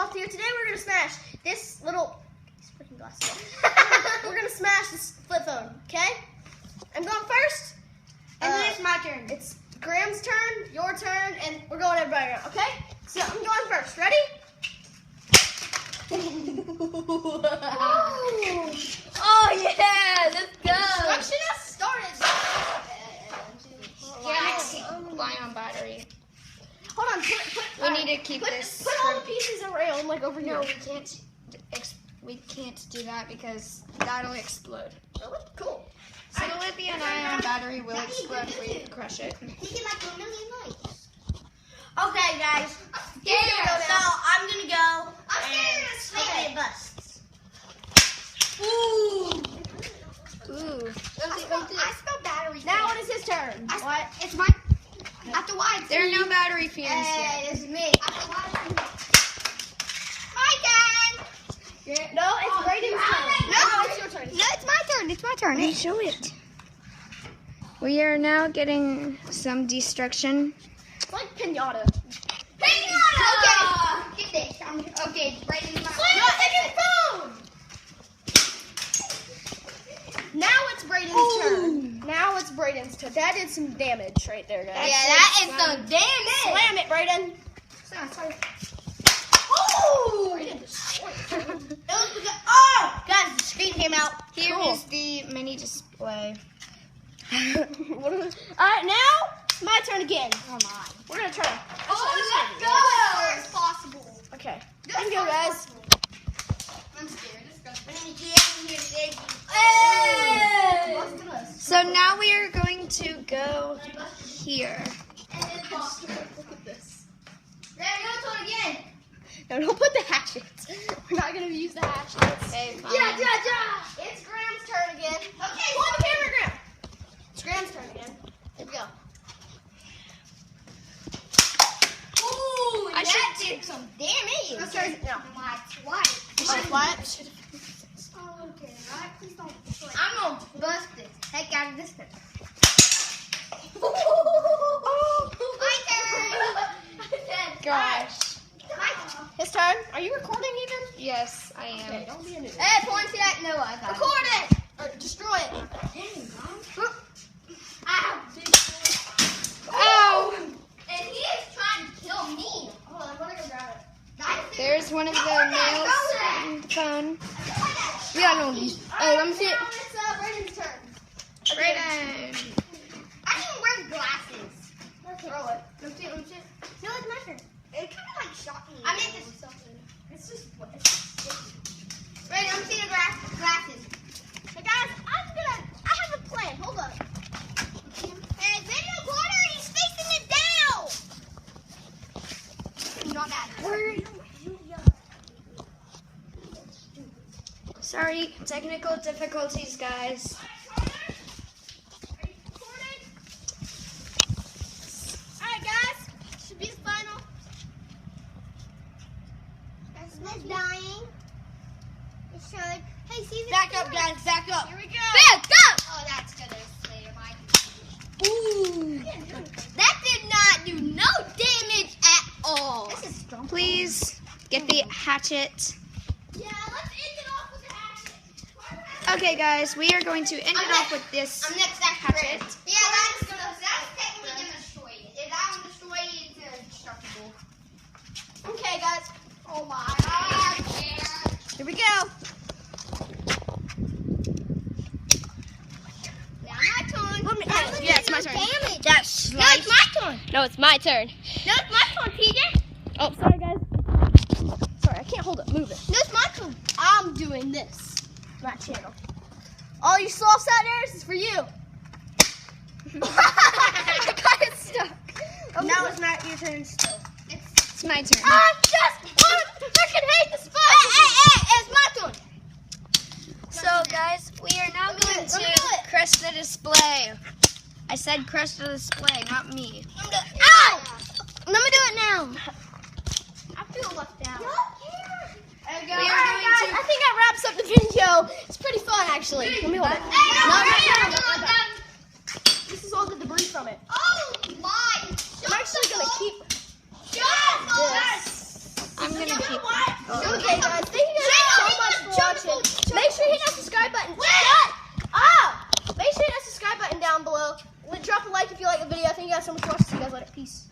Minecraft here. Today we're gonna smash this little freaking glass. We're gonna smash this flip phone. Okay? I'm going first. And then it's my turn. It's Graham's turn, your turn, and we're going everybody around. Okay? So I'm going first. Ready? Oh yeah, let's go. Construction has started. Flying on battery. Hold on. We need to keep this. Put all the pieces around like over here. No, we can't. We can't do that because that'll explode. Really? Cool. So the lithium-ion battery will explode if we crush it. Okay, guys. Yeah. So I'm gonna go. I'm scared of and this. it busts. Ooh. I spelled battery. Now it is his turn. What? It's my. After why? There are no battery fumes Hey, yet. this is me. After why? My turn. No, it's Braden's turn. No, it's your turn. No, it's my turn. It's my turn. Hey, show it. We are now getting some destruction. It's like pinata. Okay. Get this. Okay, right in my. No, it's your phone. Now it's Braden's turn. Now it's Braden's turn. That did some damage right there, guys. Yeah, that is some damage. Slam it, Braden. Sorry. Braden destroyed it. Oh, guys, the screen came out. Here Cool. is the mini display. All right, now it's my turn again. Come on. We're gonna try. Let's go. First possible. Okay. Here we go, guys. I'm scared. Let's go. So now we are going to go here. Look at this. Again. No, don't put the hatchets. We're not gonna use the hatchets. Okay, fine. It's Graham's turn again. Okay, hold the camera, Graham. It's Graham's turn again. Here we go. Ooh, I that should did some damage. Let's try it now. My wife. What? Okay, right? Please don't destroy it. I'm gonna bust this. Heck out of this thing. My turn. Gosh. His turn. Are you recording even? Yes, I Okay, am. don't be a noob. Hey, point to that. No, I got Record it or destroy it. Ow. Ow! And he is trying to kill me. Hold on, I'm gonna go grab it. There's one of the nails on the phone. We got no these. Hey, let me see it. Now it's Braden's turn. Brayden. I didn't wear glasses. Throw it. Let me see it. No, it's my turn. It kind of like shocked me. I meant this. It's just. Ready? Let me see the glasses. Hey guys, I have a plan. Hold on. Hey, video quarter, he's facing it down. Not that. Sorry, technical difficulties, guys. Alright guys, should be the final. It's dying. It should. Hey, see this? Back up guys, back up. Here we go. Back up! Oh, that's gonna slay Mike. Ooh. That did not do no damage at all. This is strong. Please get the hatchet. Yeah, let's end it off with the hatchet. Okay, guys, we are going to end it off with this I'm next after hatchet. Grant. Yeah, that's technically gonna destroy it. If that one destroy it, it's indestructible. Okay guys, Oh my god. here we go. Now my turn. Yeah, it's my turn. Damage. That's No, it's my turn. No, it's my turn. No, it's my turn, TJ. Oh, sorry guys. Sorry, I can't hold it. Move it. No, it's my turn. I'm doing this. My channel. All you softs out there, this is for you. I got it stuck. Now it's not your turn still. It's my turn. I just freaking hate this phone. It's my turn. So, guys, we are now going Let me to do it. crush the display. I said crush the display, not me. Ow! Let me do it now. I feel left out. We are Alright, going guys, to. I think that wraps up the video. It's pretty fun, actually. Let me hold it. No. This is all the debris from it. Oh my! I'm actually gonna keep Shut up! this. I'm gonna You know keep. what? like if you like the video. Thank you guys so much for watching. See you guys later. Peace.